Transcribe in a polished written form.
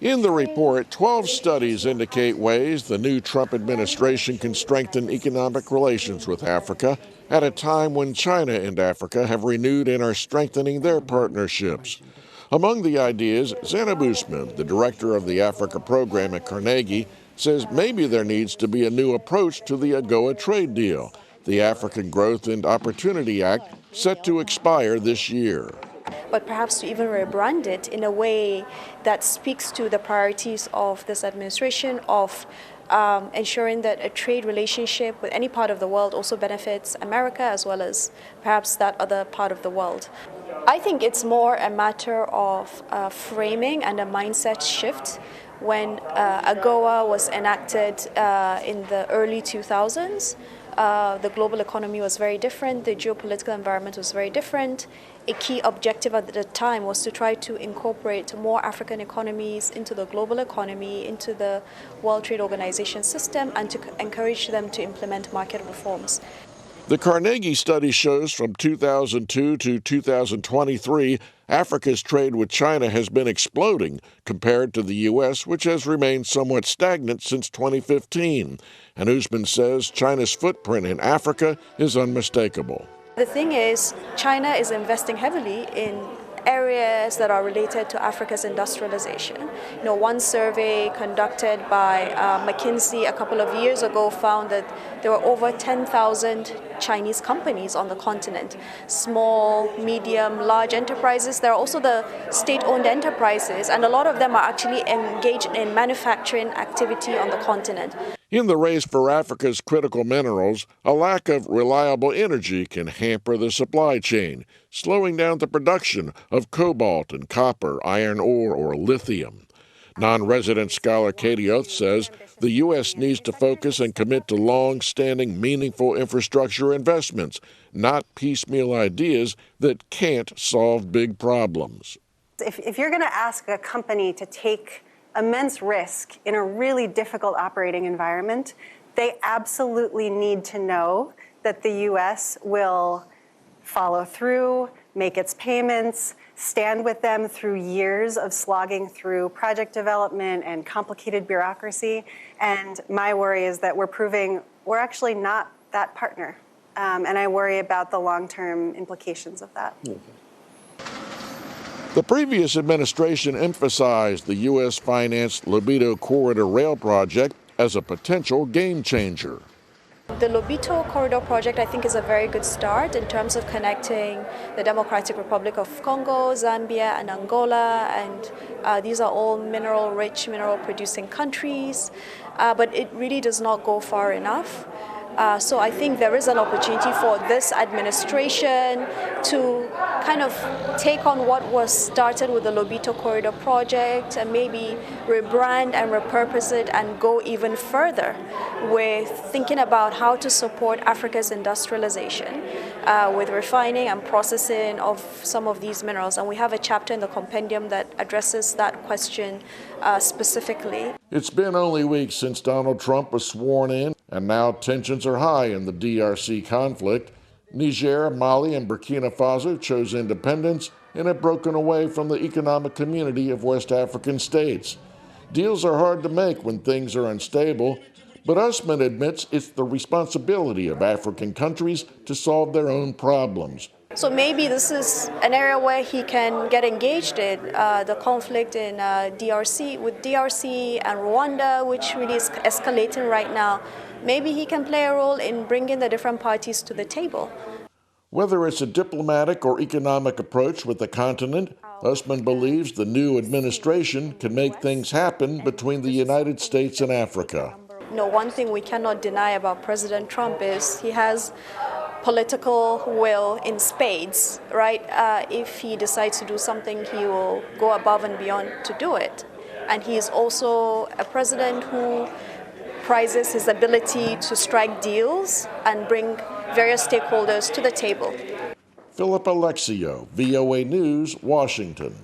In the report, 12 studies indicate ways the new Trump administration can strengthen economic relations with Africa at a time when China and Africa have renewed and are strengthening their partnerships. Among the ideas, Zainab Usman, the director of the Africa program at Carnegie, says maybe there needs to be a new approach to the AGOA trade deal, the African Growth and Opportunity Act, set to expire this year. But perhaps to even rebrand it in a way that speaks to the priorities of this administration of ensuring that a trade relationship with any part of the world also benefits America as well as perhaps that other part of the world. I think it's more a matter of framing and a mindset shift. When AGOA was enacted in the early 2000s, the global economy was very different, the geopolitical environment was very different. A key objective at the time was to try to incorporate more African economies into the global economy, into the World Trade Organization system, and to encourage them to implement market reforms. The Carnegie study shows from 2002 to 2023, Africa's trade with China has been exploding compared to the U.S., which has remained somewhat stagnant since 2015. And Usman says China's footprint in Africa is unmistakable. The thing is, China is investing heavily in areas that are related to Africa's industrialization. One survey conducted by McKinsey a couple of years ago found that there were over 10,000 Chinese companies on the continent. Small, medium, large enterprises. There are also the state-owned enterprises, and a lot of them are actually engaged in manufacturing activity on the continent. In the race for Africa's critical minerals, a lack of reliable energy can hamper the supply chain, slowing down the production of cobalt and copper, iron ore, or lithium. Non-resident scholar Katie Oath says the U.S. needs to focus and commit to long-standing, meaningful infrastructure investments, not piecemeal ideas that can't solve big problems. If you're going to ask a company to take immense risk in a really difficult operating environment, they absolutely need to know that the U.S. will follow through, make its payments, stand with them through years of slogging through project development and complicated bureaucracy. And my worry is that we're proving we're actually not that partner. And I worry about the long-term implications of that. The previous administration emphasized the U.S.-financed Lobito Corridor Rail project as a potential game changer. The Lobito Corridor project, I think, is a very good start in terms of connecting the Democratic Republic of Congo, Zambia, and Angola. And these are all mineral-rich, mineral-producing countries. But it really does not go far enough. So I think there is an opportunity for this administration to kind of take on what was started with the Lobito Corridor project and maybe rebrand and repurpose it and go even further with thinking about how to support Africa's industrialization with refining and processing of some of these minerals. And we have a chapter in the compendium that addresses that question specifically. It's been only weeks since Donald Trump was sworn in, and now tensions are high in the DRC conflict. Niger, Mali, and Burkina Faso chose independence and have broken away from the economic community of West African states. Deals are hard to make when things are unstable, but Usman admits it's the responsibility of African countries to solve their own problems. So maybe this is an area where he can get engaged in the conflict in DRC, with DRC and Rwanda, which really is escalating right now. Maybe he can play a role in bringing the different parties to the table. Whether it's a diplomatic or economic approach with the continent, Usman believes the new administration can make things happen between the United States and Africa. One thing we cannot deny about President Trump is he has political will in spades, right? If he decides to do something, he will go above and beyond to do it. And he is also a president who prizes his ability to strike deals and bring various stakeholders to the table. Philip Alexiou, VOA News, Washington.